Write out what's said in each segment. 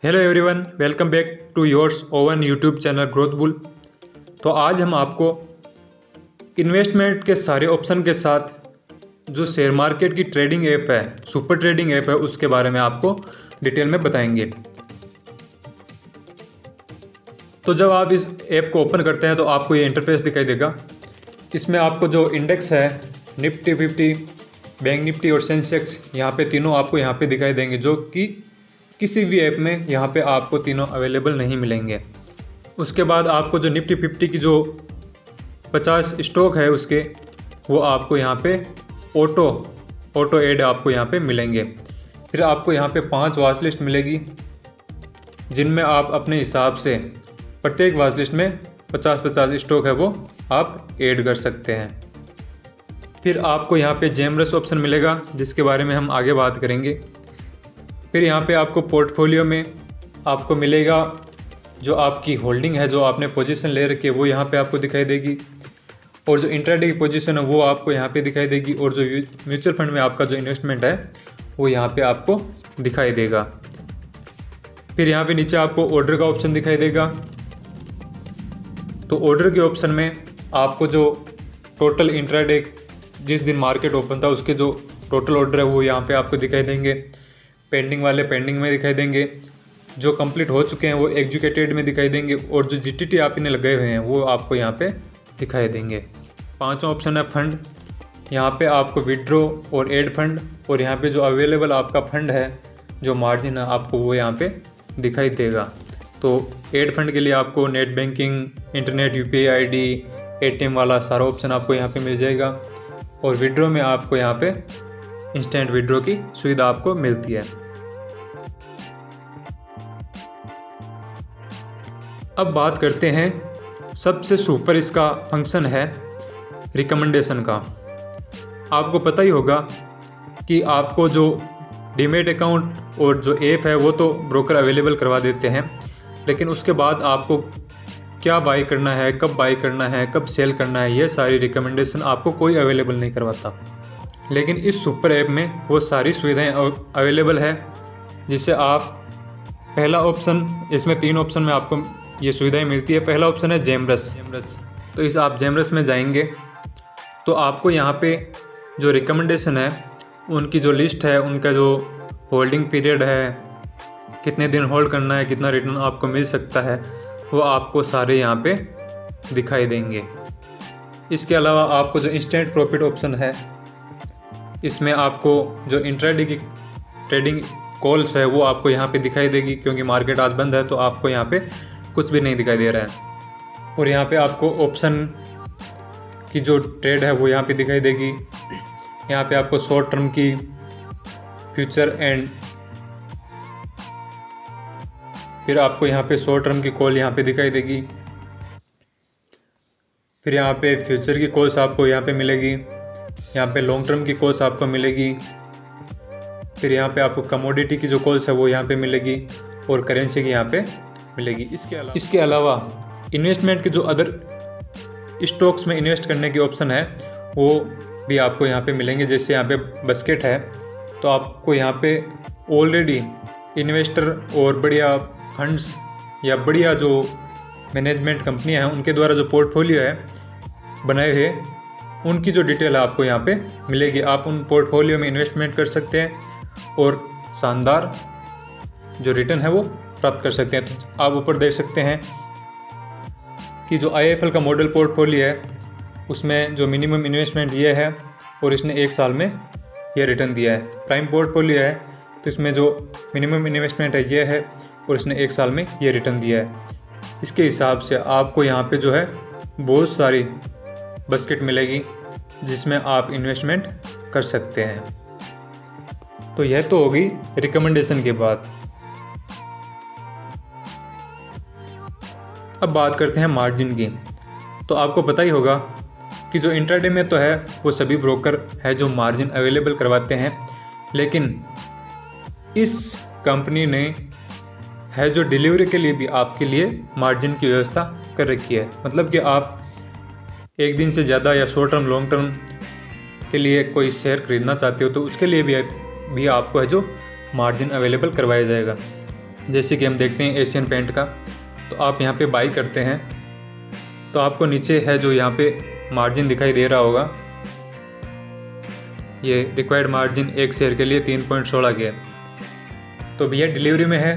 Hello everyone, welcome back to yours own YouTube channel growth bull. तो आज हम आपको इन्वेस्टमेंट के सारे ऑप्शन के साथ जो शेयर मार्केट की ट्रेडिंग ऐप है, सुपर ट्रेडिंग ऐप है, उसके बारे में आपको डिटेल में बताएंगे। तो जब आप इस ऐप को ओपन करते हैं तो आपको ये इंटरफेस दिखाई देगा। इसमें आपको जो इंडेक्स है निफ्टी 50, बैंक निफ्टी और सेंसेक्स, यहाँ पे तीनों आपको यहाँ पे दिखाई देंगे, जो कि किसी भी ऐप में यहाँ पे आपको तीनों अवेलेबल नहीं मिलेंगे। उसके बाद आपको जो निफ्टी 50 की जो 50 स्टॉक है उसके, वो आपको यहाँ पे ऑटो ऐड आपको यहाँ पे मिलेंगे। फिर आपको यहाँ पे 5 वॉच लिस्ट मिलेगी, जिनमें आप अपने हिसाब से प्रत्येक वॉच लिस्ट में 50-50 स्टॉक है वो आप ऐड कर सकते हैं। फिर आपको यहाँ पे जेमरस ऑप्शन मिलेगा, जिसके बारे में हम आगे बात करेंगे। फिर यहाँ पे आपको पोर्टफोलियो में आपको मिलेगा जो आपकी होल्डिंग है, जो आपने पोजीशन ले रखी है, वो यहाँ पे आपको दिखाई देगी। और जो इंट्राडे की पोजीशन है वो आपको यहाँ पे दिखाई देगी। और जो म्यूचुअल फंड में आपका जो इन्वेस्टमेंट है वो यहाँ पे आपको दिखाई देगा। फिर यहाँ पे नीचे आपको ऑर्डर का ऑप्शन दिखाई देगा। तो ऑर्डर के ऑप्शन में आपको जो टोटल इंट्राडे जिस दिन मार्केट ओपन था उसके जो टोटल ऑर्डर है वो यहाँ पे आपको दिखाई देंगे। पेंडिंग वाले पेंडिंग में दिखाई देंगे, जो कंप्लीट हो चुके हैं वो एग्जीक्यूटेड में दिखाई देंगे, और जो जीटीटी आपने लगाए हुए हैं वो आपको यहाँ पे दिखाई देंगे। पांचों ऑप्शन है फंड, यहाँ पे आपको विड्रॉ और ऐड फंड, और यहाँ पे जो अवेलेबल आपका फंड है, जो मार्जिन है, आपको वो यहाँ पे दिखाई देगा। तो ऐड फंड के लिए आपको net banking, internet UPI ID, ATM वाला सारा ऑप्शन आपको यहाँ पे मिल जाएगा। और विड्रॉ में आपको यहाँ पे इंस्टेंट विड्रॉ की सुविधा आपको मिलती है। अब बात करते हैं सबसे सुपर इसका फंक्शन है रिकमेंडेशन का। आपको पता ही होगा कि आपको जो डीमैट अकाउंट और जो ऐप है वो तो ब्रोकर अवेलेबल करवा देते हैं, लेकिन उसके बाद आपको क्या बाई करना है, कब बाई करना है, कब सेल करना है, ये सारी रिकमेंडेशन आपको कोई अवेलेबल नहीं करवाता। लेकिन इस सुपर ऐप में वो सारी सुविधाएं अवेलेबल है, जिससे आप पहला ऑप्शन, इसमें 3 ऑप्शन में आपको ये सुविधाएं मिलती है। पहला ऑप्शन है जेमरस। तो इस आप जेमरस में जाएंगे तो आपको यहाँ पे जो रिकमेंडेशन है उनकी जो लिस्ट है, उनका जो होल्डिंग पीरियड है, कितने दिन होल्ड करना है, कितना रिटर्न आपको मिल सकता है, वो आपको सारे यहाँ पे दिखाई देंगे। इसके अलावा आपको जो इंस्टेंट प्रॉफिट ऑप्शन है, इसमें आपको जो इंट्राडे की ट्रेडिंग कॉल्स है वो आपको यहाँ पे दिखाई देगी, क्योंकि मार्केट आज बंद है तो आपको यहाँ पे कुछ भी नहीं दिखाई दे रहा है। और यहाँ पे आपको ऑप्शन की जो ट्रेड है वो यहाँ पे दिखाई देगी। यहाँ पे आपको शॉर्ट टर्म की, फ्यूचर एंड, फिर आपको यहाँ पे शॉर्ट टर्म की कॉल यहाँ पे दिखाई देगी। फिर यहाँ पे फ्यूचर की कॉल्स आपको यहाँ पे मिलेगी। यहाँ पे लॉन्ग टर्म की कॉल्स आपको मिलेगी। फिर यहाँ पे आपको कमोडिटी की जो कॉल्स है वो यहाँ पे मिलेगी, और करेंसी की यहाँ पे मिलेगी। इसके अलावा इन्वेस्टमेंट के जो अदर स्टॉक्स में इन्वेस्ट करने की ऑप्शन है वो भी आपको यहाँ पे मिलेंगे। जैसे यहाँ पे बास्केट है, तो आपको यहाँ पे ऑलरेडी इन्वेस्टर और बढ़िया फंड्स या बढ़िया जो मैनेजमेंट कंपनियाँ हैं उनके द्वारा जो पोर्टफोलियो है बनाए हुए, उनकी जो डिटेल है आपको यहाँ पे मिलेगी। आप उन पोर्टफोलियो में इन्वेस्टमेंट कर सकते हैं और शानदार जो रिटर्न है वो प्राप्त कर सकते हैं। तो आप ऊपर देख सकते हैं कि जो IIFL का मॉडल पोर्टफोलियो है उसमें जो मिनिमम इन्वेस्टमेंट ये है, और इसने 1 साल में ये रिटर्न दिया है। प्राइम पोर्टफोलियो है तो इसमें जो मिनिमम इन्वेस्टमेंट है ये है, और इसने 1 साल में ये रिटर्न दिया है। इसके हिसाब से आपको यहाँ पे जो है बहुत सारी बास्केट मिलेगी जिसमें आप इन्वेस्टमेंट कर सकते हैं। तो यह तो होगी रिकमेंडेशन के बाद। अब बात करते हैं मार्जिन की। तो आपको पता ही होगा कि जो इंट्राडे में तो है वो सभी ब्रोकर है जो मार्जिन अवेलेबल करवाते हैं, लेकिन इस कंपनी ने है जो डिलीवरी के लिए भी आपके लिए मार्जिन की व्यवस्था कर रखी है। मतलब कि आप एक दिन से ज़्यादा या शॉर्ट टर्म लॉन्ग टर्म के लिए कोई शेयर खरीदना चाहते हो तो उसके लिए भी आपको है जो मार्जिन अवेलेबल करवाया जाएगा। जैसे कि हम देखते हैं एशियन पेंट का, तो आप यहाँ पे बाई करते हैं तो आपको नीचे है जो यहाँ पे मार्जिन दिखाई दे रहा होगा, ये रिक्वायर्ड मार्जिन एक शेयर के लिए 3.16 के, तो भैया डिलीवरी में है।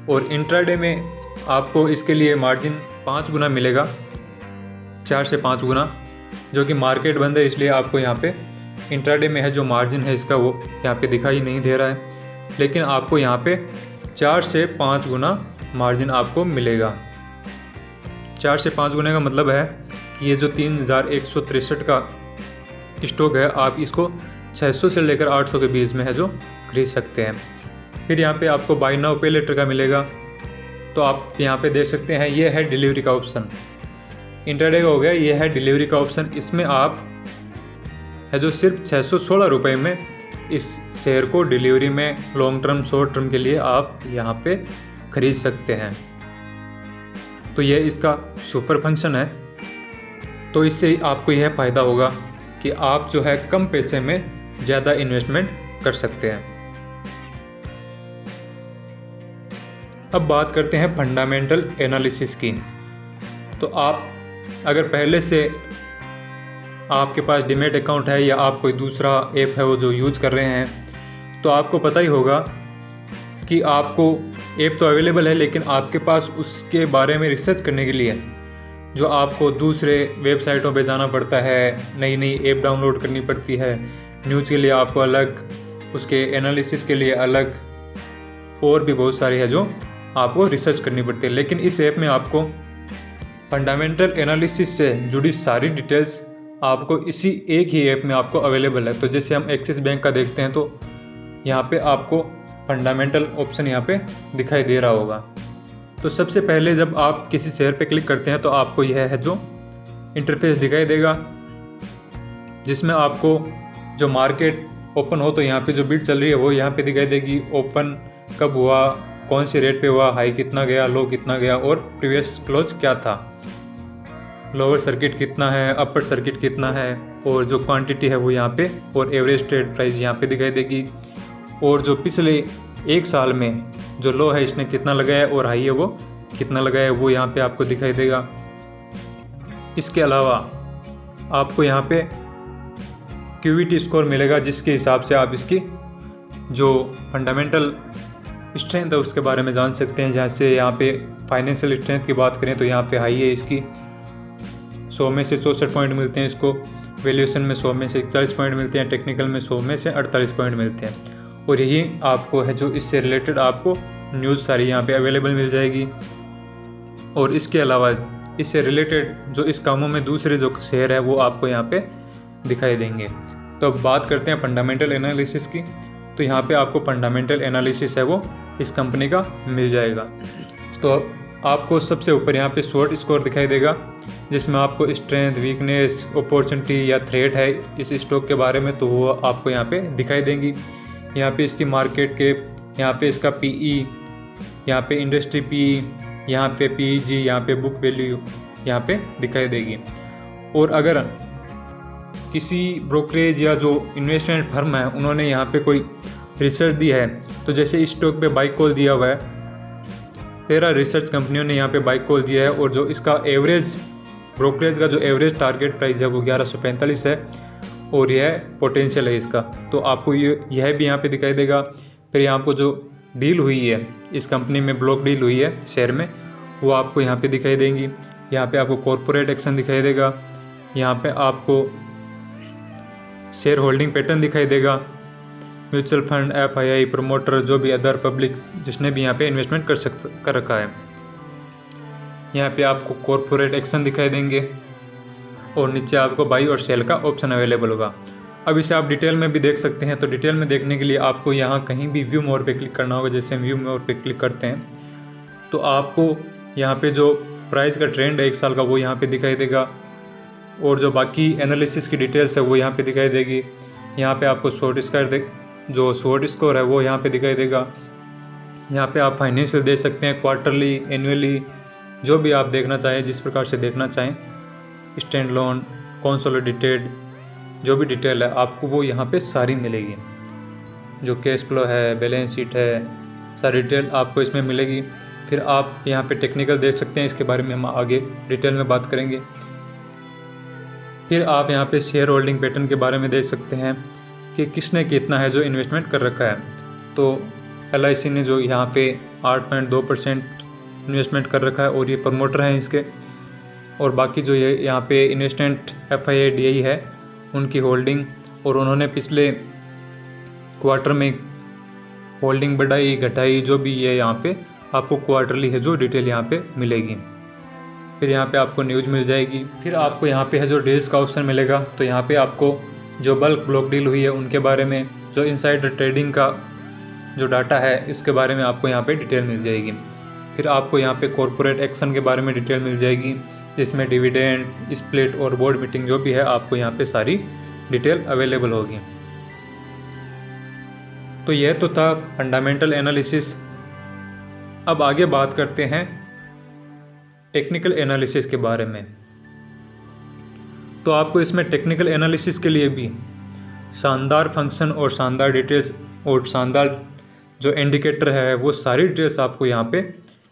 और इंट्राडे में आपको इसके लिए मार्जिन 5 गुना मिलेगा, 4 से 5 गुना, जो कि मार्केट बंद है इसलिए आपको यहाँ पे इंट्राडे में है जो मार्जिन है इसका वो यहाँ पे दिखाई नहीं दे रहा है, लेकिन आपको यहाँ पे 4 से 5 गुना मार्जिन आपको मिलेगा। 4 से 5 गुने का मतलब है कि ये जो 3163 का स्टॉक है आप इसको 600 से लेकर 800 के बीच में है जो खरीद सकते हैं। फिर यहाँ पे आपको बाय नाउ पे लेटर का मिलेगा, तो आप यहाँ पे देख सकते हैं ये है डिलीवरी का ऑप्शन। इंट्राडे का हो गया, ये है डिलीवरी का ऑप्शन। इसमें आप है जो सिर्फ 616 रुपये में इस शेयर को डिलीवरी में लॉन्ग टर्म शॉर्ट टर्म के लिए आप यहाँ पे खरीद सकते हैं। तो ये इसका सुपर फंक्शन है। तो इससे आपको यह फ़ायदा होगा कि आप जो है कम पैसे में ज़्यादा इन्वेस्टमेंट कर सकते हैं। अब बात करते हैं फंडामेंटल एनालिसिस की। तो आप अगर पहले से आपके पास डीमैट अकाउंट है या आप कोई दूसरा ऐप है वो जो यूज़ कर रहे हैं, तो आपको पता ही होगा कि आपको ऐप तो अवेलेबल है, लेकिन आपके पास उसके बारे में रिसर्च करने के लिए जो आपको दूसरे वेबसाइटों पे जाना पड़ता है, नई नई ऐप डाउनलोड करनी पड़ती है, न्यूज़ के लिए आपको अलग, उसके एनालिसिस के लिए अलग, और भी बहुत सारी है जो आपको रिसर्च करनी पड़ती है। लेकिन इस ऐप में आपको फंडामेंटल एनालिसिस से जुड़ी सारी डिटेल्स आपको इसी एक ही ऐप में आपको अवेलेबल है। तो जैसे हम एक्सिस बैंक का देखते हैं तो यहाँ पे आपको फंडामेंटल ऑप्शन यहाँ पे दिखाई दे रहा होगा। तो सबसे पहले जब आप किसी शेयर पे क्लिक करते हैं तो आपको यह है जो इंटरफेस दिखाई देगा, जिसमें आपको जो मार्केट ओपन हो तो यहाँ पे जो बिड चल रही है वो यहाँ पे दिखाई देगी, ओपन कब हुआ, कौन से रेट पे हुआ, हाई कितना गया, लो कितना गया, और प्रीवियस क्लोज क्या था, लोअर सर्किट कितना है, अपर सर्किट कितना है, और जो क्वांटिटी है वो यहाँ पे, और एवरेज ट्रेड प्राइस यहाँ पे दिखाई देगी, और जो पिछले एक साल में जो लो है इसने कितना लगाया और हाई है वो कितना लगाया वो यहाँ पे आपको दिखाई देगा। इसके अलावा आपको यहाँ पे क्यूविटी स्कोर मिलेगा, जिसके हिसाब से आप इसकी जो फंडामेंटल स्ट्रेंथ है उसके बारे में जान सकते हैं। जैसे यहाँ पे फाइनेंशियल स्ट्रेंथ की बात करें तो यहाँ पे हाई है इसकी, 100 में से 64 पॉइंट मिलते हैं इसको, वैल्यूएशन में 100 में से 41 पॉइंट मिलते हैं, टेक्निकल में 100 में से 48 पॉइंट मिलते हैं। और यही आपको है जो इससे रिलेटेड आपको न्यूज़ सारी यहाँ पे अवेलेबल मिल जाएगी। और इसके अलावा इससे रिलेटेड जो इस कामों में दूसरे जो शेयर है वो आपको यहाँ पे दिखाई देंगे। तो अब बात करते हैं फंडामेंटल एनालिसिस की। तो यहाँ पे आपको फंडामेंटल एनालिसिस है वो इस कंपनी का मिल जाएगा। तो आपको सबसे ऊपर यहाँ पे शॉर्ट स्कोर दिखाई देगा, जिसमें आपको स्ट्रेंथ, वीकनेस, अपॉर्चुनिटी या थ्रेट है इस स्टॉक के बारे में, तो वो आपको यहाँ पे दिखाई देंगी। यहाँ पे इसकी मार्केट कैप, यहाँ पे इसका पीई, यहाँ पे इंडस्ट्री पीई, यहाँ पे पीईजी, यहाँ पे बुक वैल्यू यहाँ पे दिखाई देगी। और अगर किसी ब्रोकरेज या जो इन्वेस्टमेंट फर्म है उन्होंने यहाँ पे कोई रिसर्च दी है, तो जैसे इस स्टॉक पे बाई कॉल दिया हुआ है, 13 रिसर्च कंपनियों ने यहाँ पे बाई कॉल दिया है, और जो इसका एवरेज ब्रोकरेज का जो एवरेज टारगेट प्राइस है वो 1145 है, और यह पोटेंशियल है इसका, तो आपको यह भी यहाँ पे दिखाई देगा। फिर यहाँ आपको जो डील हुई है इस कंपनी में, ब्लॉक डील हुई है शेयर में, वो आपको यहाँ पे दिखाई देंगी। यहाँ पे आपको कॉर्पोरेट एक्शन दिखाई देगा, यहाँ पे आपको शेयर होल्डिंग पैटर्न दिखाई देगा, म्यूचुअल फंड, एफआईआई, प्रमोटर, जो भी अदर पब्लिक जिसने भी यहाँ पे इन्वेस्टमेंट कर रखा है, यहाँ पे आपको कॉर्पोरेट एक्शन दिखाई देंगे, और नीचे आपको बाई और सेल का ऑप्शन अवेलेबल होगा। अब इसे आप डिटेल में भी देख सकते हैं। तो डिटेल में देखने के लिए आपको यहाँ कहीं भी व्यू मोर पे क्लिक करना होगा। जैसे हम व्यू मोर पे क्लिक करते हैं तो आपको यहाँ पे जो प्राइस का ट्रेंड है 1 साल का वो यहाँ पे दिखाई देगा, और जो बाकी एनालिसिस की डिटेल्स है वो यहाँ पे दिखाई देगी। यहाँ पे आपको जो शॉर्ट स्कोर है वो यहाँ पे दिखाई देगा। यहाँ पे आप फाइनेंशियल दे सकते हैं, क्वार्टरली, एनुअली, जो भी आप देखना चाहें, जिस प्रकार से देखना चाहें, स्टैंड लोन, कंसोलिडेटेड, जो भी डिटेल है आपको वो यहाँ पे सारी मिलेगी। जो कैश फ्लो है, बैलेंस शीट है, सारी डिटेल आपको इसमें मिलेगी। फिर आप यहाँ पे टेक्निकल देख सकते हैं, इसके बारे में हम आगे डिटेल में बात करेंगे। फिर आप यहाँ पे शेयर होल्डिंग पैटर्न के बारे में देख सकते हैं कि किसने कितना है जो इन्वेस्टमेंट कर रखा है। तो LIC ने जो यहाँ पे 8.2% इन्वेस्टमेंट कर रखा है और ये प्रमोटर हैं इसके। और बाकी जो ये यहाँ पे इन्वेस्टमेंट FII DI है उनकी होल्डिंग, और उन्होंने पिछले क्वार्टर में होल्डिंग बढ़ाई घटाई, जो भी ये यहाँ पे आपको क्वार्टरली है जो डिटेल यहाँ पे मिलेगी। फिर यहाँ पे आपको न्यूज़ मिल जाएगी। फिर आपको यहाँ पे है जो डील्स का ऑप्शन मिलेगा। तो यहाँ पे आपको जो बल्क ब्लॉक डील हुई है उनके बारे में, जो इनसाइडर ट्रेडिंग का जो डाटा है इसके बारे में आपको यहाँ पे डिटेल मिल जाएगी। फिर आपको यहाँ पे कॉरपोरेट एक्शन के बारे में डिटेल मिल जाएगी, जिसमें डिविडेंड, स्प्लिट और बोर्ड मीटिंग जो भी है आपको यहाँ पे सारी डिटेल अवेलेबल होगी। तो यह तो था फंडामेंटल एनालिसिस। अब आगे बात करते हैं टेक्निकल एनालिसिस के बारे में। तो आपको इसमें टेक्निकल एनालिसिस के लिए भी शानदार फंक्शन और शानदार डिटेल्स और शानदार जो इंडिकेटर है वो सारी डिटेल्स आपको यहाँ पे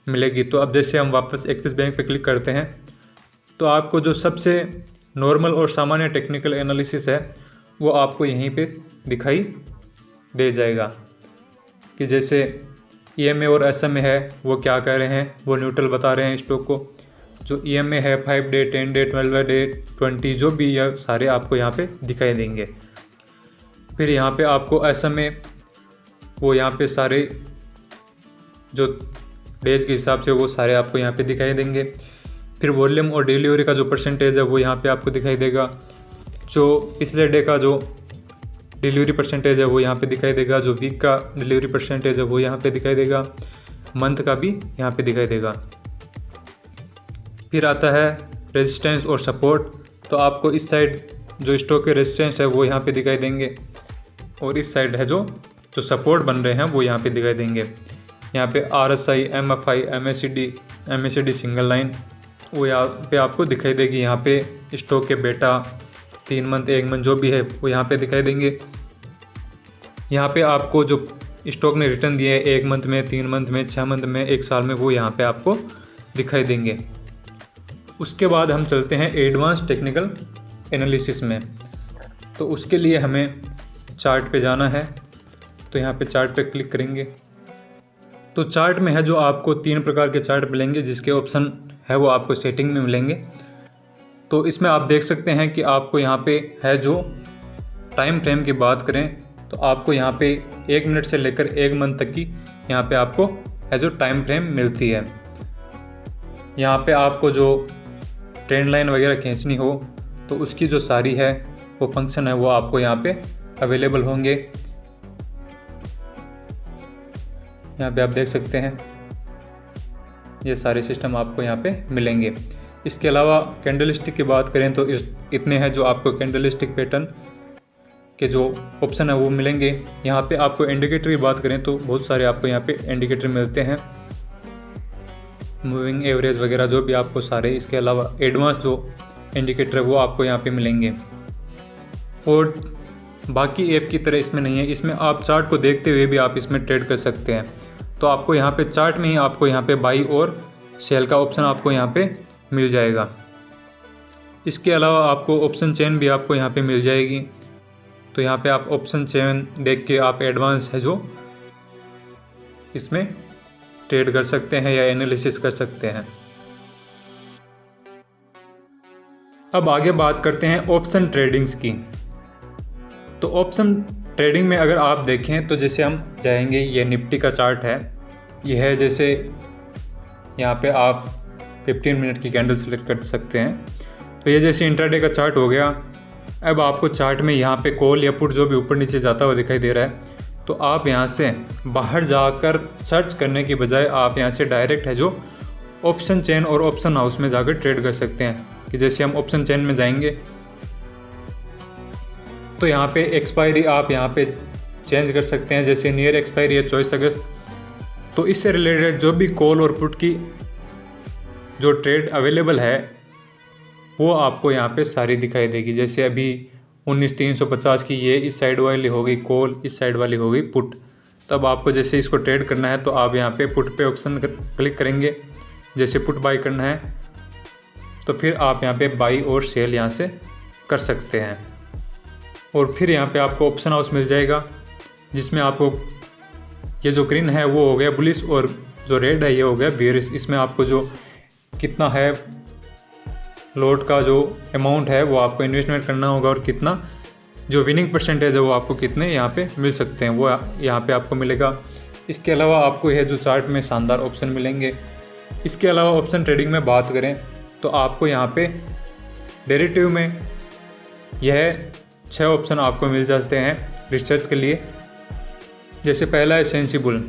मिलेगी। तो अब जैसे हम वापस एक्सिस बैंक पे क्लिक करते हैं तो आपको जो सबसे नॉर्मल और सामान्य टेक्निकल एनालिसिस है वो आपको यहीं पे दिखाई दे जाएगा कि जैसे EMA और SMA है वो क्या कह रहे हैं, वो न्यूट्रल बता रहे हैं स्टॉक को। जो EMA है 5 डे, 10 डे, 12 डे, 20 जो भी है सारे आपको यहाँ पे दिखाई देंगे। फिर यहाँ पे आपको SMA वो यहाँ पे सारे जो डेज के हिसाब से वो सारे आपको यहाँ पे दिखाई देंगे। फिर वॉल्यूम और डिलीवरी का जो परसेंटेज है वो यहाँ पे आपको दिखाई देगा। जो पिछले डे का जो डिलीवरी परसेंटेज है वो यहाँ पे दिखाई देगा। जो वीक का डिलीवरी परसेंटेज है वो यहाँ पे दिखाई देगा। मंथ का भी यहाँ पे दिखाई देगा। फिर आता है रेजिस्टेंस और सपोर्ट। तो आपको इस साइड जो स्टॉक के रेजिस्टेंस है वो यहाँ पे दिखाई देंगे और इस साइड है जो सपोर्ट बन रहे हैं वो यहाँ पे दिखाई देंगे। यहाँ पे RSI, MFI, MACD single line वो यहाँ पे आपको दिखाई देगी। यहाँ पे स्टॉक के बेटा 3 मंथ 1 मंथ जो भी है वो यहाँ पे दिखाई देंगे। यहाँ पे आपको जो स्टॉक ने रिटर्न दिए हैं 1 मंथ में, 3 मंथ में, 6 मंथ में, 1 साल में, वो यहाँ पे आपको दिखाई देंगे। उसके बाद हम चलते हैं एडवांस टेक्निकल एनालिसिस में। तो उसके लिए हमें चार्ट पे जाना है। तो यहाँ पे चार्ट पे क्लिक करेंगे तो चार्ट में है जो आपको 3 प्रकार के चार्ट मिलेंगे, जिसके ऑप्शन है वो आपको सेटिंग में मिलेंगे। तो इसमें आप देख सकते हैं कि आपको यहाँ पे है जो टाइम फ्रेम की बात करें तो आपको यहाँ पे 1 मिनट से लेकर 1 मंथ तक की यहाँ पे आपको है जो टाइम फ्रेम मिलती है। यहाँ पे आपको जो ट्रेंड लाइन वगैरह खींचनी हो तो उसकी जो सारी है वो फंक्शन है वो आपको यहाँ पे अवेलेबल होंगे। यहाँ पे आप देख सकते हैं ये सारे सिस्टम आपको यहाँ पे मिलेंगे। इसके अलावा कैंडलस्टिक की बात करें तो इतने हैं जो आपको कैंडलस्टिक पैटर्न के जो ऑप्शन है वो मिलेंगे। यहाँ पे आपको इंडिकेटर की बात करें तो बहुत सारे आपको यहाँ पे इंडिकेटर मिलते हैं, मूविंग एवरेज वगैरह जो भी आपको सारे। इसके अलावा एडवांस जो इंडिकेटर है वो आपको यहाँ पे मिलेंगे और बाकी ऐप की तरह इसमें नहीं है। इसमें आप चार्ट को देखते हुए भी आप इसमें ट्रेड कर सकते हैं। तो आपको यहाँ पे चार्ट में ही आपको यहाँ पे बाई और सेल का ऑप्शन आपको यहाँ पे मिल जाएगा। इसके अलावा आपको ऑप्शन चेन भी आपको यहाँ पे मिल जाएगी। तो यहाँ पे आप ऑप्शन चेन देख के आप एडवांस है जो इसमें ट्रेड कर सकते हैं या एनालिसिस कर सकते हैं। अब आगे बात करते हैं ऑप्शन ट्रेडिंग्स की। तो ऑप्शन ट्रेडिंग में अगर आप देखें तो जैसे हम जाएंगे, ये निफ्टी का चार्ट है, ये है जैसे यहाँ पे आप 15 मिनट की कैंडल सेलेक्ट कर सकते हैं। तो ये जैसे इंट्राडे का चार्ट हो गया। अब आपको चार्ट में यहाँ पे कॉल या पुट जो भी ऊपर नीचे जाता हुआ दिखाई दे रहा है, तो आप यहाँ से बाहर जाकर सर्च करने की बजाय आप यहाँ से डायरेक्ट है जो ऑप्शन चेन और ऑप्शन हाउस में जाकर ट्रेड कर सकते हैं। कि जैसे हम ऑप्शन चेन में जाएंगे तो यहाँ पे एक्सपायरी आप यहाँ पे चेंज कर सकते हैं, जैसे नियर एक्सपायरी है 24 अगस्त। तो इससे रिलेटेड जो भी कॉल और पुट की जो ट्रेड अवेलेबल है वो आपको यहाँ पे सारी दिखाई देगी। जैसे अभी 19,350 की ये इस साइड वाली हो गई कॉल, इस साइड वाली हो गई पुट। तब आपको जैसे इसको ट्रेड करना है तो आप यहाँ पे पुट पे ऑप्शन क्लिक करेंगे। जैसे पुट बाई करना है तो फिर आप यहाँ पे बाई और सेल यहाँ से कर सकते हैं। और फिर यहाँ पे आपको ऑप्शन हाउस मिल जाएगा, जिसमें आपको ये जो ग्रीन है वो हो गया बुलिश और जो रेड है ये हो गया बेयरिश। इसमें आपको जो कितना है लॉट का जो अमाउंट है वो आपको इन्वेस्टमेंट करना होगा, और कितना जो विनिंग परसेंटेज है वो आपको कितने यहाँ पे मिल सकते हैं वो यहाँ पे आपको मिलेगा। इसके अलावा आपको यह जो चार्ट में शानदार ऑप्शन मिलेंगे। इसके अलावा ऑप्शन ट्रेडिंग में बात करें तो आपको यहाँ पे डेरिवेटिव में यह 6 ऑप्शन आपको मिल जाते हैं रिसर्च के लिए। जैसे पहला है सेंसिबल।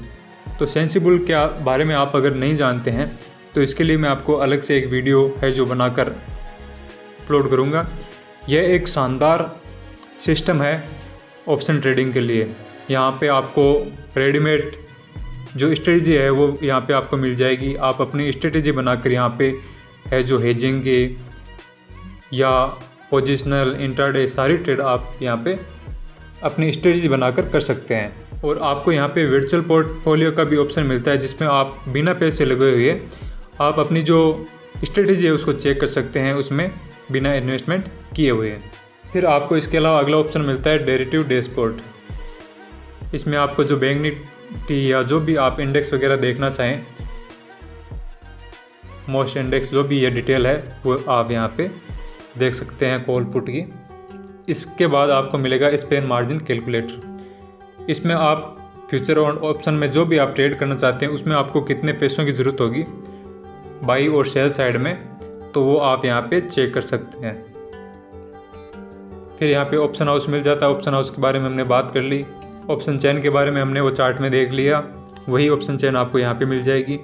तो सेंसिबल के बारे में आप अगर नहीं जानते हैं तो इसके लिए मैं आपको अलग से एक वीडियो है जो बनाकर अपलोड करूँगा। यह एक शानदार सिस्टम है ऑप्शन ट्रेडिंग के लिए। यहाँ पे आपको रेडीमेड जो स्ट्रेटजी है वो यहाँ पे आपको मिल जाएगी। आप अपनी स्ट्रेटजी बनाकर यहाँ पे है जो हेजिंग के या पोजिशनल इंट्राडे सारी ट्रेड आप यहाँ पे अपनी स्ट्रेटजी बनाकर कर सकते हैं। और आपको यहाँ पे वर्चुअल पोर्टफोलियो का भी ऑप्शन मिलता है, जिसमें आप बिना पैसे लगे हुए आप अपनी जो स्ट्रेटजी है उसको चेक कर सकते हैं, उसमें बिना इन्वेस्टमेंट किए हुए। फिर आपको इसके अलावा अगला ऑप्शन मिलता है डेरिवेटिव डैशबोर्ड। इसमें आपको जो बैंक निफ्टी या जो भी आप इंडेक्स वगैरह देखना चाहें, मोस्ट इंडेक्स जो भी ये डिटेल है वो आप यहाँ पे देख सकते हैं कॉल पुट की। इसके बाद आपको मिलेगा स्पेन मार्जिन कैलकुलेटर। इसमें आप फ्यूचर और ऑप्शन में जो भी आप ट्रेड करना चाहते हैं उसमें आपको कितने पैसों की ज़रूरत होगी बाई और सेल साइड में, तो वो आप यहाँ पे चेक कर सकते हैं। फिर यहाँ पे ऑप्शन हाउस मिल जाता है। ऑप्शन हाउस के बारे में हमने बात कर ली। ऑप्शन चेन के बारे में हमने वो चार्ट में देख लिया, वही ऑप्शन चेन आपको यहाँ पे मिल जाएगी,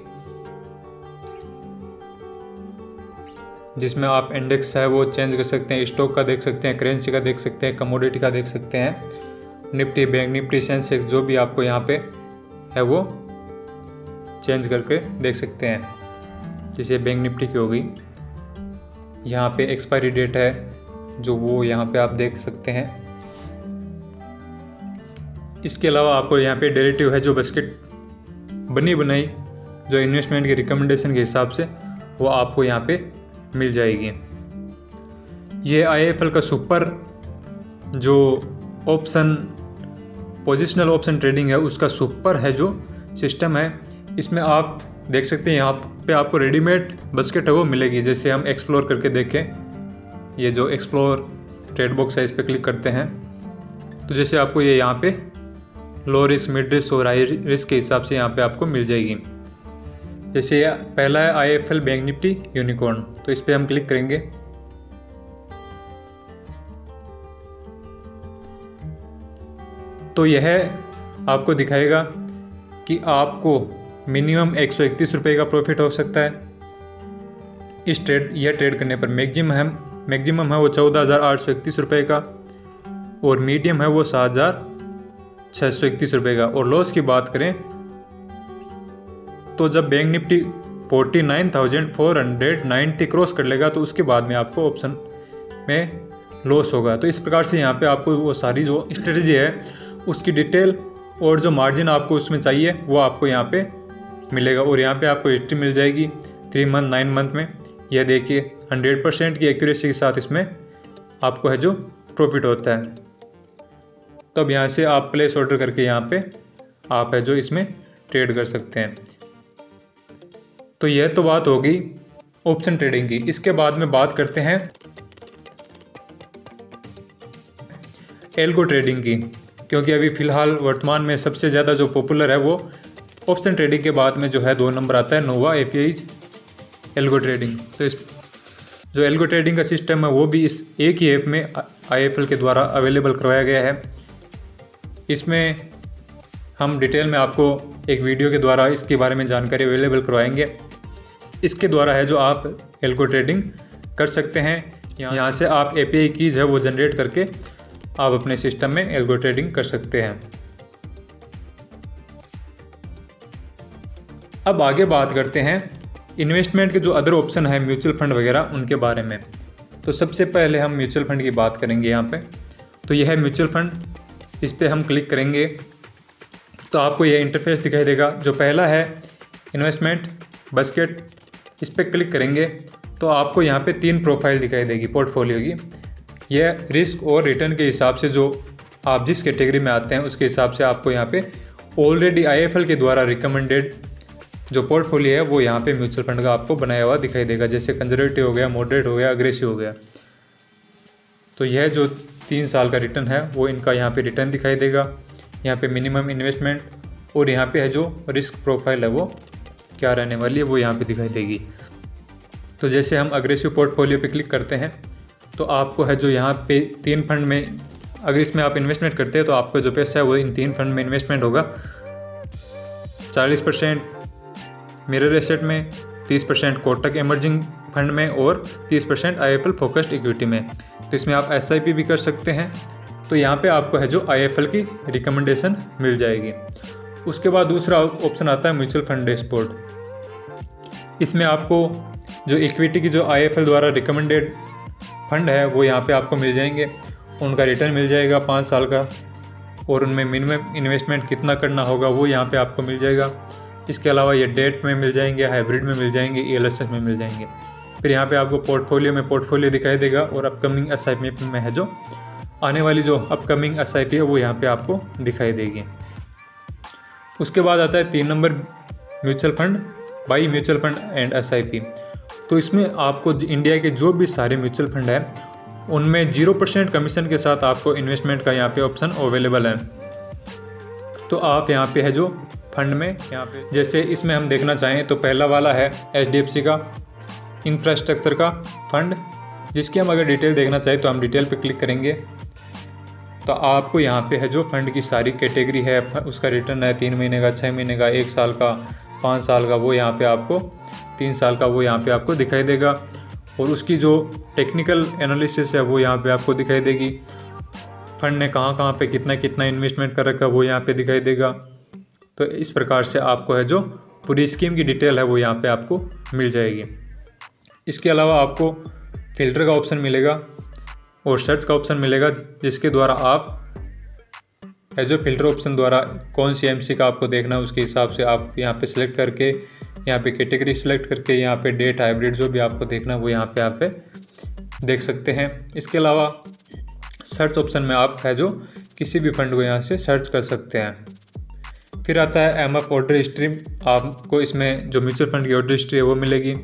जिसमें आप इंडेक्स है वो चेंज कर सकते हैं, स्टॉक का देख सकते हैं, करेंसी का देख सकते हैं, कमोडिटी का देख सकते हैं, निफ्टी, बैंक निफ्टी, सेंसेक्स जो भी आपको यहाँ पे है वो चेंज करके देख सकते हैं। जैसे बैंक निफ्टी की हो गई, यहाँ पे एक्सपायरी डेट है जो वो यहाँ पे आप देख सकते हैं। इसके अलावा आपको यहाँ पे डेरिवेटिव है जो बास्केट बनी बनाई जो इन्वेस्टमेंट के रिकमेंडेशन के हिसाब से वो आपको यहाँ पे मिल जाएगी। ये IIFL का सुपर जो ऑप्शन पोजिशनल ऑप्शन ट्रेडिंग है उसका सुपर है जो सिस्टम है। इसमें आप देख सकते हैं यहाँ पे आपको रेडीमेड बास्केट है वो मिलेगी। जैसे हम एक्सप्लोर करके देखें, ये जो एक्सप्लोर ट्रेड बॉक्स है इस पर क्लिक करते हैं तो जैसे आपको ये यहाँ पे लो रिस्क, मिड रिस्क और हाई रिस्क के हिसाब से यहाँ पे आपको मिल जाएगी। जैसे पहला है IIFL बैंक निफ्टी यूनिकॉर्न, तो इस पर हम क्लिक करेंगे तो यह आपको दिखाएगा कि आपको मिनिमम 131 रुपये का प्रॉफिट हो सकता है इस यह ट्रेड करने पर। मैक्सिमम है वो 14,831 रुपये का, और मीडियम है वो 7,631 रुपये का। और लॉस की बात करें तो जब बैंक निफ्टी 49,490 क्रॉस कर लेगा तो उसके बाद में आपको ऑप्शन में लॉस होगा। तो इस प्रकार से यहाँ पे आपको वो सारी जो स्ट्रेटजी है उसकी डिटेल और जो मार्जिन आपको उसमें चाहिए वो आपको यहाँ पे मिलेगा। और यहाँ पे आपको हिस्ट्री मिल जाएगी 3 मंथ 9 मंथ में। यह देखिए 100% की एक्यूरेसी के साथ इसमें आपको है जो प्रॉफिट होता है। तो अब यहाँ से आप प्लेस ऑर्डर करके यहाँ पे आप है जो इसमें ट्रेड कर सकते हैं। तो यह तो बात होगी ऑप्शन ट्रेडिंग की। इसके बाद में बात करते हैं एल्गो ट्रेडिंग की, क्योंकि अभी फ़िलहाल वर्तमान में सबसे ज़्यादा जो पॉपुलर है वो ऑप्शन ट्रेडिंग के बाद में जो है 2 नंबर आता है नोवा API's एल्गो ट्रेडिंग। तो इस जो एल्गो ट्रेडिंग का सिस्टम है वो भी इस एक ही ऐप में IIFL के द्वारा अवेलेबल करवाया गया है। इसमें हम डिटेल में आपको एक वीडियो के द्वारा इसके बारे में जानकारी अवेलेबल करवाएंगे। इसके द्वारा है जो आप एल्गो ट्रेडिंग कर सकते हैं। यहाँ से आप API कीज़ है वो जनरेट करके आप अपने सिस्टम में एल्गो ट्रेडिंग कर सकते हैं। अब आगे बात करते हैं इन्वेस्टमेंट के जो अदर ऑप्शन है म्यूचुअल फंड वगैरह उनके बारे में। तो सबसे पहले हम म्यूचुअल फंड की बात करेंगे यहाँ पे। तो यह है म्यूचुअल फंड, इस पर हम क्लिक करेंगे तो आपको यह इंटरफेस दिखाई देगा। जो पहला है इन्वेस्टमेंट बास्केट, इस पर क्लिक करेंगे तो आपको यहाँ पे 3 प्रोफाइल दिखाई देगी पोर्टफोलियो की। यह रिस्क और रिटर्न के हिसाब से, जो आप जिस कैटेगरी में आते हैं उसके हिसाब से आपको यहाँ पे ऑलरेडी IIFL के द्वारा रिकमेंडेड जो पोर्टफोलियो है वो यहाँ पे म्यूचुअल फंड का आपको बनाया हुआ दिखाई देगा। जैसे कंजर्वेटिव हो गया, मॉडरेट हो गया, अग्रेसिव हो गया। तो यह जो 3 साल का रिटर्न है वो इनका यहाँ पे रिटर्न दिखाई देगा। यहाँ पे मिनिमम इन्वेस्टमेंट और यहाँ पे है जो रिस्क प्रोफाइल है वो क्या रहने वाली है वो यहाँ पे दिखाई देगी। तो जैसे हम अग्रेसिव पोर्टफोलियो पे क्लिक करते हैं तो आपको है जो यहाँ पे 3 फंड में, अगर इसमें आप इन्वेस्टमेंट करते हैं तो आपका जो पैसा है वो इन 3 फंड में इन्वेस्टमेंट होगा। 40% मिरर एसेट में, 30% कोटक इमर्जिंग फंड में और 30% IIFL फोकस्ड इक्विटी में। तो इसमें आप SIP भी कर सकते हैं। तो यहाँ पे आपको है जो IIFL की रिकमेंडेशन मिल जाएगी। उसके बाद दूसरा ऑप्शन आता है म्यूचुअल फंड डैशबोर्ड। इसमें आपको जो इक्विटी की जो IIFL द्वारा रिकमेंडेड फंड है वो यहाँ पे आपको मिल जाएंगे। उनका रिटर्न मिल जाएगा 5 साल का और उनमें मिनिमम इन्वेस्टमेंट कितना करना होगा वो यहाँ पे आपको मिल जाएगा। इसके अलावा ये डेट में मिल जाएंगे, हाइब्रिड में मिल जाएंगे, ELSS में मिल जाएंगे। फिर यहाँ पे आपको पोर्टफोलियो दिखाई देगा और अपकमिंग SIP में है जो आने वाली जो अपकमिंग SIP है वो यहाँ पे आपको दिखाई देगी। उसके बाद आता है 3 number mutual fund, by mutual fund and SIP। तो इसमें आपको इंडिया के जो भी सारे म्यूचुअल फंड है उनमें 0% कमीशन के साथ आपको इन्वेस्टमेंट का यहाँ पे ऑप्शन अवेलेबल है। तो आप यहाँ पे है जो फंड में यहाँ पे जैसे इसमें हम देखना चाहें तो पहला वाला है HDFC का इंफ्रास्ट्रक्चर का फंड, जिसकी हम अगर डिटेल देखना चाहें तो हम डिटेल पे क्लिक करेंगे तो आपको यहाँ पे है जो फंड की सारी कैटेगरी है, उसका रिटर्न है 3 महीने का, 6 महीने का, 1 साल का, 5 साल का, वो यहाँ पे आपको 3 साल का वो यहाँ पे आपको दिखाई देगा। और उसकी जो टेक्निकल एनालिसिस है वो यहाँ पे आपको दिखाई देगी। फंड ने कहाँ पे कितना कितना इन्वेस्टमेंट कर रखा है वो यहाँ पे दिखाई देगा। तो इस प्रकार से आपको है जो पूरी स्कीम की डिटेल है वो यहाँ पे आपको मिल जाएगी। इसके अलावा आपको फिल्टर का ऑप्शन मिलेगा और सर्च का ऑप्शन मिलेगा, जिसके द्वारा आप है जो फिल्टर ऑप्शन द्वारा कौन सी MC का आपको देखना है उसके हिसाब से आप यहाँ पे सिलेक्ट करके, यहाँ पे कैटेगरी सिलेक्ट करके, यहाँ पे डेट, हाइब्रिड जो भी आपको देखना है वो यहाँ पे आप देख सकते हैं। इसके अलावा सर्च ऑप्शन में आप है जो किसी भी फंड को यहाँ से सर्च कर सकते हैं। फिर आता है MF ऑर्डर हिस्ट्री, आपको इसमें जो म्यूचुअल फंड की ऑर्डर हिस्ट्री है वो मिलेगी।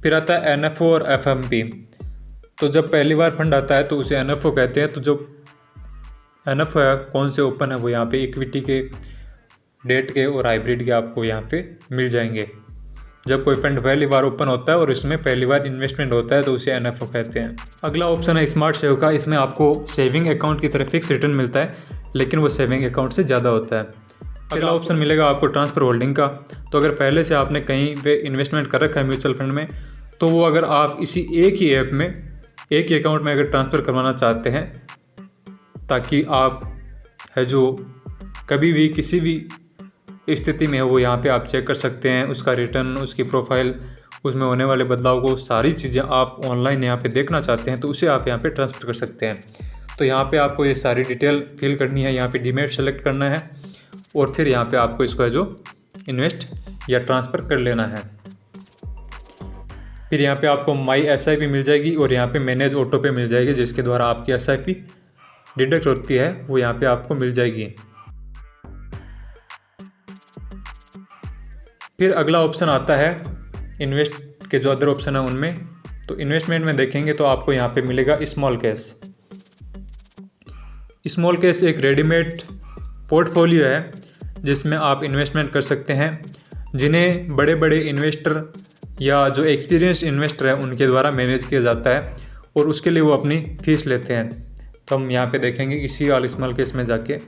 फिर आता है NFO और FMP। तो जब पहली बार फंड आता है तो उसे NFO कहते हैं। तो जो NFO है कौन से ओपन है वो यहाँ पे इक्विटी के, डेट के और हाइब्रिड के आपको यहाँ पे मिल जाएंगे। जब कोई फंड पहली बार ओपन होता है और इसमें पहली बार इन्वेस्टमेंट होता है तो उसे NFO कहते हैं। अगला ऑप्शन है स्मार्ट सेव का। इसमें आपको सेविंग अकाउंट की तरह फिक्स रिटर्न मिलता है, लेकिन वो सेविंग अकाउंट से ज़्यादा होता है। अगला ऑप्शन मिलेगा आपको ट्रांसफ़र होल्डिंग का। तो अगर पहले से आपने कहीं पे इन्वेस्टमेंट कर रखा है म्यूचुअल फंड में, तो वो अगर आप इसी एक ही ऐप में, एक ही अकाउंट में अगर ट्रांसफ़र करवाना चाहते हैं, ताकि आप है जो कभी भी किसी भी स्थिति में है वो यहाँ पे आप चेक कर सकते हैं, उसका रिटर्न, उसकी प्रोफाइल, उसमें होने वाले बदलाव को, सारी चीज़ें आप ऑनलाइन यहाँ पे देखना चाहते हैं तो उसे आप यहाँ पे ट्रांसफ़र कर सकते हैं। तो यहाँ पे आपको ये सारी डिटेल फिल करनी है, यहाँ पे डीमैट सेलेक्ट करना है और फिर यहाँ पे आपको इसको है जो इन्वेस्ट या ट्रांसफ़र कर लेना है। फिर यहाँ पे आपको माई SIP मिल जाएगी और यहाँ पे मैनेज ऑटो पे मिल जाएगी, जिसके द्वारा आपकी SIP डिडक्ट होती है वो यहाँ पे आपको मिल जाएगी। फिर अगला ऑप्शन आता है इन्वेस्ट के जो अदर ऑप्शन है उनमें। तो इन्वेस्टमेंट में देखेंगे तो आपको यहाँ पे मिलेगा स्मॉल कैश। स्मॉल कैश एक रेडीमेड पोर्टफोलियो है जिसमें आप इन्वेस्टमेंट कर सकते हैं, जिन्हें बड़े बड़े इन्वेस्टर या जो एक्सपीरियंस इन्वेस्टर है उनके द्वारा मैनेज किया जाता है और उसके लिए वो अपनी फ़ीस लेते हैं। तो हम यहाँ पे देखेंगे इसी वाले स्मॉल केस में जाके,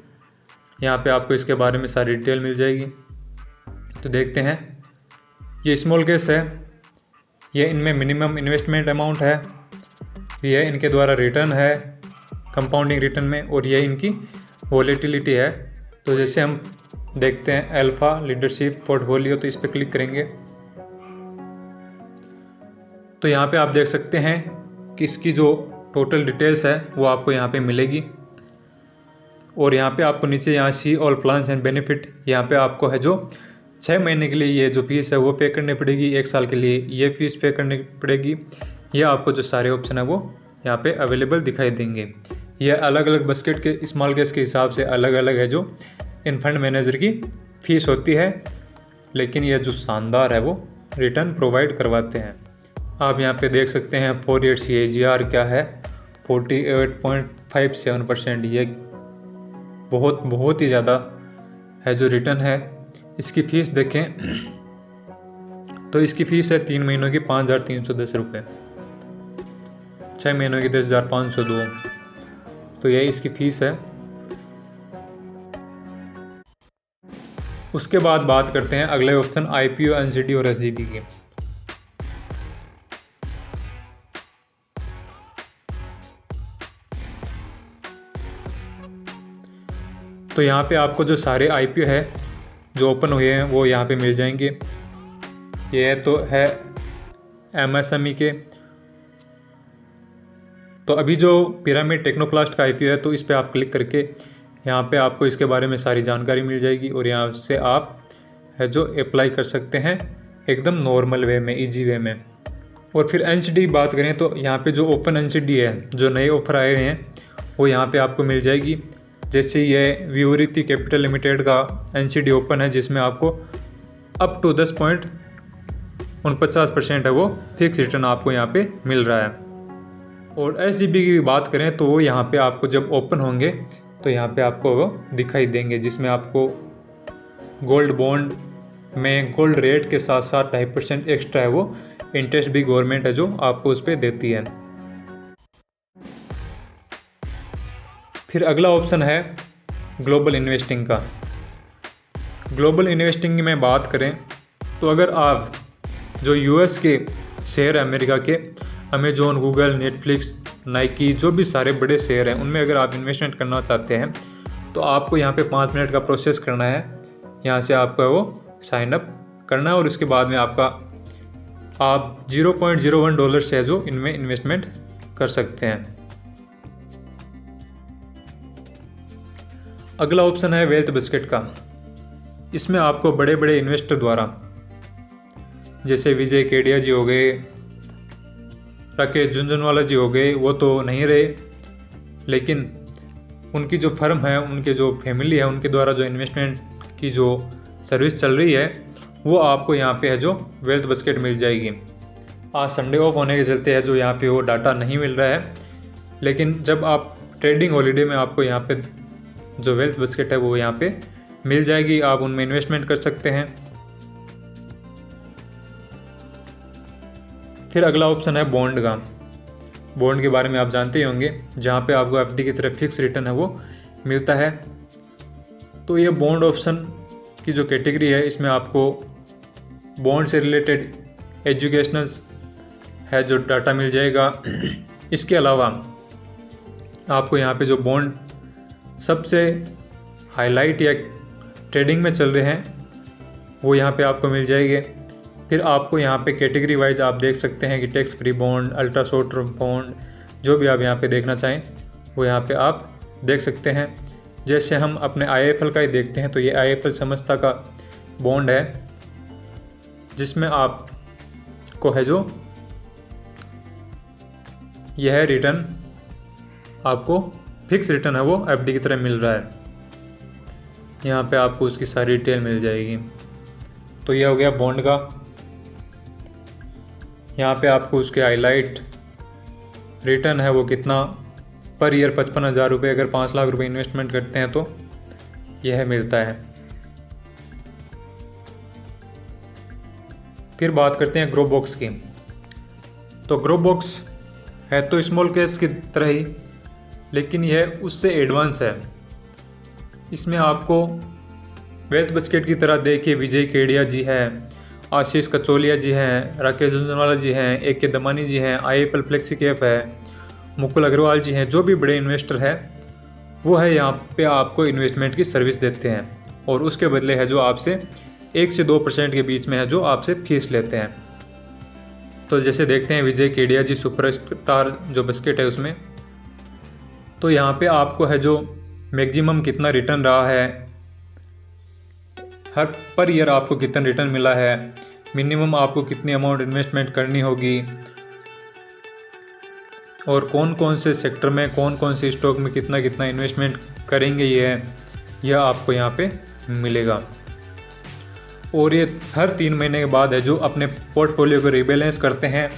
यहाँ पे आपको इसके बारे में सारी डिटेल मिल जाएगी। तो देखते हैं, ये स्मॉल केस है, ये इनमें मिनिमम इन्वेस्टमेंट अमाउंट है, ये इनके द्वारा रिटर्न है कंपाउंडिंग रिटर्न में, और ये इनकी वॉलेटिलिटी है। तो जैसे हम देखते हैं अल्फा लीडरशिप पोर्टफोलियो, तो इस पर क्लिक करेंगे तो यहाँ पे आप देख सकते हैं कि इसकी जो टोटल डिटेल्स है वो आपको यहाँ पे मिलेगी। और यहाँ पे आपको नीचे यहाँ see all plans and benefit, यहाँ पे आपको है जो 6 महीने के लिए ये जो फीस है वो पे करनी पड़ेगी, 1 साल के लिए ये फीस पे करनी पड़ेगी। ये आपको जो सारे ऑप्शन है वो यहाँ पे अवेलेबल दिखाई देंगे। ये अलग अलग बास्केट के स्मॉल केस के हिसाब से अलग अलग है जो इन फंड मैनेजर की फ़ीस होती है, लेकिन ये जो शानदार है वो रिटर्न प्रोवाइड करवाते हैं। आप यहाँ पे देख सकते हैं 4 ईयर्स AGR क्या है 48.57%। ये बहुत ही ज़्यादा है जो रिटर्न है। इसकी फ़ीस देखें तो इसकी फ़ीस है 3 महीनों की 5,310 रुपये, 6 महीनों की 10,502, तो यही इसकी फ़ीस है। उसके बाद बात करते हैं अगले ऑप्शन IPO, NCD और SGP की। तो यहाँ पे आपको जो सारे IPO है जो ओपन हुए हैं वो यहाँ पे मिल जाएंगे। ये तो है MSME के। तो अभी जो पिरामिड टेक्नोप्लास्ट का IPO है तो इस पर आप क्लिक करके यहाँ पे आपको इसके बारे में सारी जानकारी मिल जाएगी और यहाँ से आप है जो अप्लाई कर सकते हैं एकदम नॉर्मल वे में, इजी वे में। और फिर NCD बात करें तो यहाँ पे जो ओपन NCD है, जो नए ऑफर आए हैं वो यहाँ पे आपको मिल जाएगी। जैसे ये व्यूरिति कैपिटल लिमिटेड का NCD ओपन है जिसमें आपको अप टू 10.49% है वो फिक्स रिटर्न आपको यहाँ पे मिल रहा है। और SGP की बात करें तो वो यहाँ पे आपको जब ओपन होंगे तो यहाँ पे आपको वो दिखाई देंगे, जिसमें आपको गोल्ड बॉन्ड में गोल्ड रेट के साथ साथ 2.5% एक्स्ट्रा है वो इंटरेस्ट भी गवर्नमेंट है जो आपको उस पर देती है। फिर अगला ऑप्शन है ग्लोबल इन्वेस्टिंग का। ग्लोबल इन्वेस्टिंग में बात करें तो अगर आप जो US के शेयर अमेरिका के अमेजोन, गूगल, नेटफ्लिक्स, नाइकी, जो भी सारे बड़े शेयर हैं उनमें अगर आप इन्वेस्टमेंट करना चाहते हैं तो आपको यहाँ पे 5 मिनट का प्रोसेस करना है। यहाँ से आपको वो साइन अप करना है और उसके बाद में आप $0.01 से है जो इनमें इन्वेस्टमेंट कर सकते हैं। अगला ऑप्शन है वेल्थ बास्केट का। इसमें आपको बड़े बड़े इन्वेस्टर द्वारा, जैसे विजय केडिया जी हो गए, राकेश झुनझुनवाला जी हो गए, वो तो नहीं रहे, लेकिन उनकी जो फर्म है, उनके जो फैमिली है, उनके द्वारा जो इन्वेस्टमेंट की जो सर्विस चल रही है वो आपको यहाँ पे है जो वेल्थ बास्केट मिल जाएगी। आज संडे ऑफ होने के चलते है जो यहाँ पे वो डाटा नहीं मिल रहा है, लेकिन जब आप ट्रेडिंग हॉलीडे में आपको यहाँ पे जो वेल्थ बास्केट है वो यहाँ पे मिल जाएगी। आप उनमें इन्वेस्टमेंट कर सकते हैं। फिर अगला ऑप्शन है बॉन्ड का। बॉन्ड के बारे में आप जानते ही होंगे, जहाँ पे आपको FD की तरह फिक्स रिटर्न है वो मिलता है। तो ये बॉन्ड ऑप्शन की जो कैटेगरी है इसमें आपको बॉन्ड से रिलेटेड एजुकेशनल है जो डाटा मिल जाएगा। इसके अलावा आपको यहाँ पे जो बॉन्ड सबसे हाईलाइट या ट्रेडिंग में चल रहे हैं वो यहाँ पे आपको मिल जाएंगे। फिर आपको यहाँ पे कैटेगरी वाइज आप देख सकते हैं कि tax free bond, ultra short term bond, जो भी आप यहाँ पे देखना चाहें वो यहाँ पे आप देख सकते हैं। जैसे हम अपने IIFL का ही देखते हैं तो ये IIFL संस्था का बॉन्ड है जिसमें आपको है जो यह रिटर्न आपको फिक्स रिटर्न है वो FD की तरह मिल रहा है। यहाँ पे आपको उसकी सारी डिटेल मिल जाएगी। तो यह हो गया बॉन्ड का। यहाँ पे आपको उसके हाईलाइट रिटर्न है वो कितना पर ईयर 55,000 रुपये, अगर 5 लाख रुपए इन्वेस्टमेंट करते हैं तो यह मिलता है। फिर बात करते हैं ग्रो बॉक्स की। तो ग्रो बॉक्स है तो स्मॉल केस की तरह ही, लेकिन यह उससे एडवांस है। इसमें आपको वेल्थ बास्केट की तरह देखिए विजय केडिया जी हैं, आशीष कचोलिया जी हैं, राकेश झुनझुनवाला जी हैं, AK दमानी जी हैं, IIFL फ्लेक्सी कैप है, मुकुल अग्रवाल जी हैं, जो भी बड़े इन्वेस्टर हैं वो है यहाँ पे आपको इन्वेस्टमेंट की सर्विस देते हैं और उसके बदले है जो आपसे 1 से 2% के बीच में है जो आपसे फीस लेते हैं। तो जैसे देखते हैं विजय केडिया जी सुपरस्टार जो बास्केट है उसमें, तो यहाँ पे आपको है जो मैक्सिमम कितना रिटर्न रहा है, हर पर ईयर आपको कितना रिटर्न मिला है, मिनिमम आपको कितनी अमाउंट इन्वेस्टमेंट करनी होगी और कौन कौन से सेक्टर में कौन कौन से स्टॉक में कितना कितना इन्वेस्टमेंट करेंगे यह आपको यहाँ पे मिलेगा। और ये हर 3 महीने के बाद है जो अपने पोर्टफोलियो को रिबैलेंस करते हैं।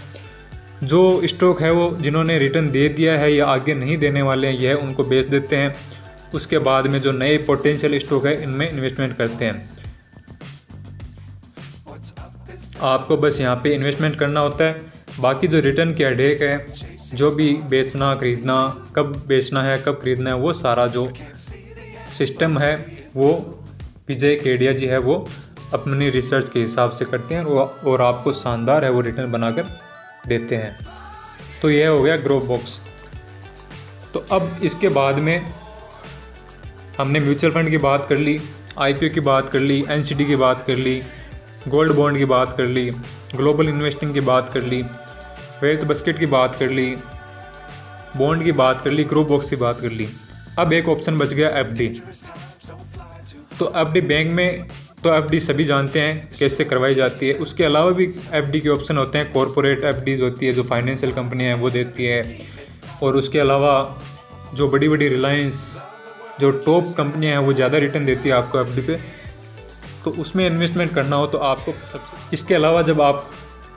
जो स्टॉक है वो जिन्होंने रिटर्न दे दिया है या आगे नहीं देने वाले हैं यह उनको बेच देते हैं। उसके बाद में जो नए पोटेंशियल स्टॉक है इनमें इन्वेस्टमेंट करते हैं। आपको बस यहाँ पे इन्वेस्टमेंट करना होता है। बाकी जो रिटर्न की हेडेक है, जो भी बेचना खरीदना, कब बेचना है कब खरीदना है, वो सारा जो सिस्टम है वो विजय केडिया जी है वो अपनी रिसर्च के हिसाब से करते हैं और आपको शानदार है वो रिटर्न बनाकर देते हैं। तो यह हो गया ग्रो बॉक्स। तो अब इसके बाद में हमने म्यूचुअल फंड की बात कर ली, आईपीओ की बात कर ली, एनसीडी की बात कर ली, गोल्ड बॉन्ड की बात कर ली, ग्लोबल इन्वेस्टिंग की बात कर ली, वेल्थ बास्केट की बात कर ली, बॉन्ड की बात कर ली, ग्रो बॉक्स की बात कर ली। अब एक ऑप्शन बच गया एफडी। तो एफडी बैंक में तो एफडी सभी जानते हैं कैसे करवाई जाती है। उसके अलावा भी एफडी के ऑप्शन होते हैं। कॉरपोरेट एफडीज होती है जो फाइनेंशियल कंपनियां हैं वो देती है, और उसके अलावा जो बड़ी बड़ी रिलायंस जो टॉप कंपनियां हैं वो ज़्यादा रिटर्न देती है आपको एफडी पे। तो उसमें इन्वेस्टमेंट करना हो तो आपको सबसे, इसके अलावा जब आप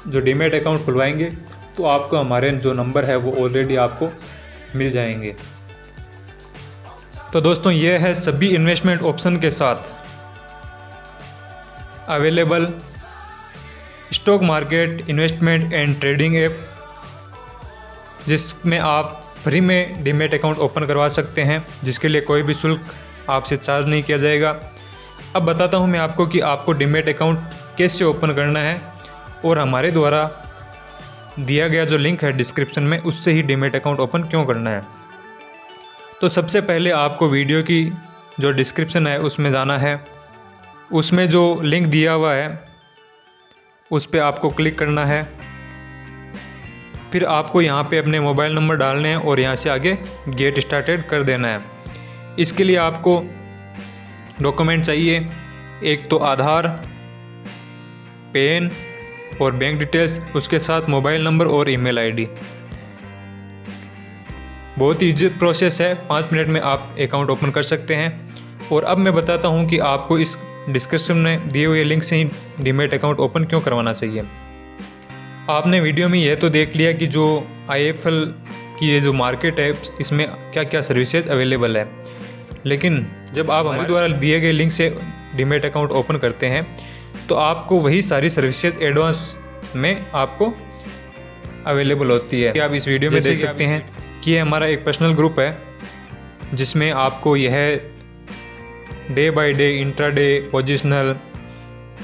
जो डीमैट अकाउंट खुलवाएंगे तो आपको हमारे जो नंबर है वो ऑलरेडी आपको मिल जाएंगे। तो दोस्तों ये है सभी इन्वेस्टमेंट ऑप्शन के साथ available stock market investment and trading app, जिसमें आप फ्री में डीमैट अकाउंट ओपन करवा सकते हैं, जिसके लिए कोई भी शुल्क आपसे चार्ज नहीं किया जाएगा। अब बताता हूं मैं आपको कि आपको डीमैट अकाउंट कैसे ओपन करना है, और हमारे द्वारा दिया गया जो लिंक है डिस्क्रिप्शन में उससे ही डीमैट अकाउंट ओपन क्यों करना है। तो सबसे पहले आपको वीडियो की जो डिस्क्रिप्शन है उसमें जाना है। उसमें जो लिंक दिया हुआ है उस पर आपको क्लिक करना है। फिर आपको यहाँ पे अपने मोबाइल नंबर डालने हैं और यहाँ से आगे गेट स्टार्टेड कर देना है। इसके लिए आपको डॉक्यूमेंट चाहिए, एक तो आधार, पेन और बैंक डिटेल्स, उसके साथ मोबाइल नंबर और ईमेल आईडी। बहुत ही इजी प्रोसेस है, 5 मिनट में आप अकाउंट ओपन कर सकते हैं। और अब मैं बताता हूँ कि आपको इस डिस्क्रिप्शन में दिए हुए लिंक से ही डीमैट अकाउंट ओपन क्यों करवाना चाहिए। आपने वीडियो में यह तो देख लिया कि जो IIFL की ये जो मार्केट है इसमें क्या क्या सर्विसेज अवेलेबल है, लेकिन जब आप हमारे द्वारा दिए गए लिंक से डीमैट अकाउंट ओपन करते हैं तो आपको वही सारी सर्विसेज एडवांस में आपको अवेलेबल होती है। आप इस वीडियो में देख सकते हैं कि ये हमारा एक पर्सनल ग्रुप है जिसमें आपको यह day by day, intraday, positional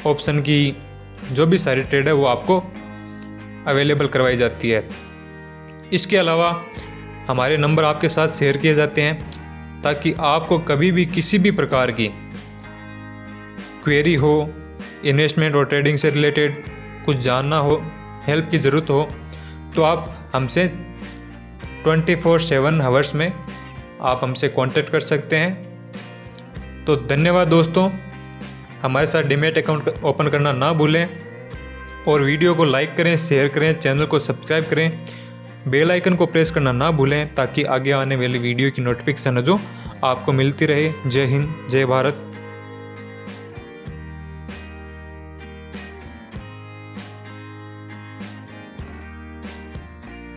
option की जो भी सारी ट्रेड है वो आपको अवेलेबल करवाई जाती है। इसके अलावा हमारे नंबर आपके साथ शेयर किए जाते हैं ताकि आपको कभी भी किसी भी प्रकार की क्वेरी हो, इन्वेस्टमेंट और ट्रेडिंग से रिलेटेड कुछ जानना हो, हेल्प की ज़रूरत हो, तो आप हमसे 24/7 आवर्स में आप हमसे कांटेक्ट कर सकते हैं। तो धन्यवाद दोस्तों, हमारे साथ डीमैट अकाउंट ओपन करना ना भूलें और वीडियो को लाइक करें, शेयर करें, चैनल को सब्सक्राइब करें, बेल आइकन को प्रेस करना ना भूलें ताकि आगे आने वाली वीडियो की नोटिफिकेशन जो आपको मिलती रहे। जय हिंद, जय भारत।